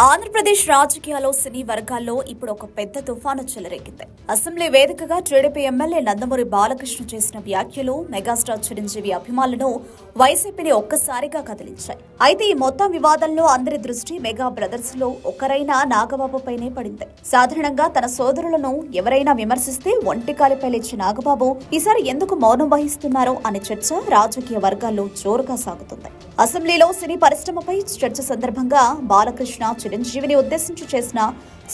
ఆంధ్రప్రదేశ్ రాజకీయాల్లో సినీ వర్గాల్లో ఇప్పుడు ఒక పెద్ద తుఫాను చెలరేగింది. అసెంబ్లీ వేదికగా టీడీపీ ఎమ్మెల్యే నందమూరి బాలకృష్ణ చేసిన వ్యాఖ్యలు మెగాస్టార్ చిరంజీవి అభిమానులను వైసీపీని ఒక్కసారిగా కదిలించాయి. అయితే ఈ మొత్తం వివాదంలో అందరి దృష్టి మెగా బ్రదర్స్ లో ఒకరైన నాగబాబుపైనే పడింది. సాధారణంగా తన సోదరులను ఎవరైనా విమర్శిస్తే ఒంటికాలిపై లేచి నాగబాబు ఈసారి ఎందుకు మౌనం వహిస్తున్నారో అనే చర్చ రాజకీయ వర్గాల్లో జోరుగా సాగుతుంది. అసెంబ్లీలో సినీ పరిశ్రమపై చర్చ సందర్భంగా బాలకృష్ణ చిరంజీవిని ఉద్దేశించి చేసిన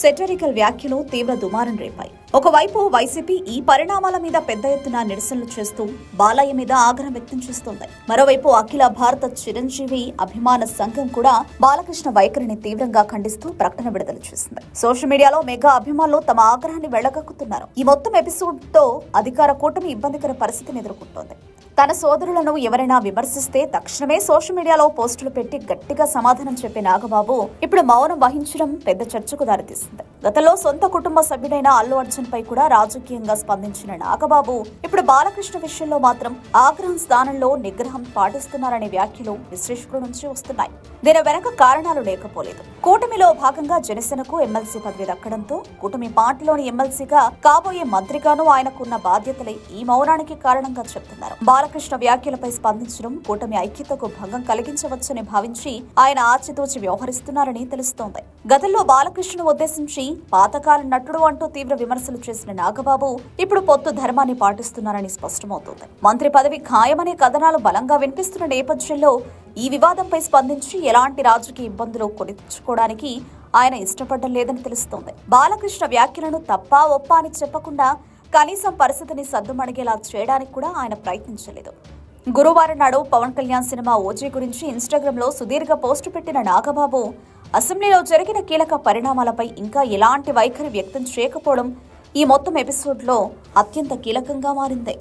సెటరికల్ వ్యాఖ్యలు తీవ్ర దుమారం రేపాయి. ఒకవైపు వైసీపీ ఈ పరిణామాల మీద పెద్ద ఎత్తున నిరసనలు చేస్తూ బాలయ్య మీద ఆగ్రహం వ్యక్తం చేస్తోంది. మరోవైపు అఖిల భారత చిరంజీవి అభిమాన సంఘం కూడా బాలకృష్ణ వైఖరిని తీవ్రంగా ఖండిస్తూ ప్రకటన విడుదల చేసింది. సోషల్ మీడియాలో మెగా అభిమానులు తమ ఆగ్రహాన్ని వెళ్లగక్కుతున్నారు. ఈ మొత్తం ఎపిసోడ్ తో అధికార కూటమి ఇబ్బందికర పరిస్థితిని ఎదుర్కొంటోంది. తన సోదరులను ఎవరైనా విమర్శిస్తే తక్షణమే సోషల్ మీడియాలో పోస్టులు పెట్టి గట్టిగా సమాధానం చెప్పే నాగబాబు ఇప్పుడు మౌనం వహించడం పెద్ద చర్చకు దారితీసింది. గతంలో సొంత కుటుంబ సభ్యుడైన అల్లు అర్జున్ పై కూడా రాజకీయంగా స్పందించిన నాగబాబు ఇప్పుడు బాలకృష్ణ విషయంలో మాత్రం ఆగ్రహం స్థానంలో నిగ్రహం పాటిస్తున్నారనే వ్యాఖ్యలు విశ్లేషకుల నుంచి వస్తున్నాయి. దీని వెనక కారణాలు లేకపోలేదు. కూటమిలో భాగంగా జనసేనకు ఎమ్మెల్సీ పదవి దక్కడంతో కూటమి పార్టీలోని ఎమ్మెల్సీగా కాబోయే మంత్రిగాను ఆయనకున్న బాధ్యతలే ఈ మౌనానికి కారణంగా చెప్తున్నారు. బాలకృష్ణ వ్యాఖ్యలపై స్పందించడం కూటమి ఐక్యతకు భంగం కలిగించవచ్చని భావించి ఆయన ఆచితూచి వ్యవహరిస్తున్నారని తెలుస్తోంది. గతంలో బాలకృష్ణను ఉద్దేశించి పాతకాల నటుడు అంటూ తీవ్ర విమర్శలు చేసిన నాగబాబు ఇప్పుడు పొత్తు ధర్మాన్ని పాటిస్తున్నారని స్పష్టమవుతోంది. మంత్రి పదవి ఖాయమనే కథనాలు బలంగా వినిపిస్తున్న నేపథ్యంలో ఈ వివాదంపై స్పందించి ఎలాంటి రాజకీయ ఇబ్బందులు కొనిచ్చుకోవడానికి ఆయన ఇష్టపడడం లేదని తెలుస్తోంది. బాలకృష్ణ వ్యాఖ్యలను తప్పా ఒప్పా అని చెప్పకుండా కనీసం పరిస్థితిని సద్దుమణిగేలా చేయడానికి కూడా ఆయన ప్రయత్నించలేదు. గురువారం నాడు పవన్ కళ్యాణ్ సినిమా ఓజీ గురించి ఇన్స్టాగ్రామ్ లో సుదీర్ఘ పోస్టు పెట్టిన నాగబాబు అసెంబ్లీలో జరిగిన కీలక పరిణామాలపై ఇంకా ఎలాంటి వైఖరి వ్యక్తం చేయకపోవడం ఈ మొత్తం ఎపిసోడ్ లో అత్యంత కీలకంగా మారింది.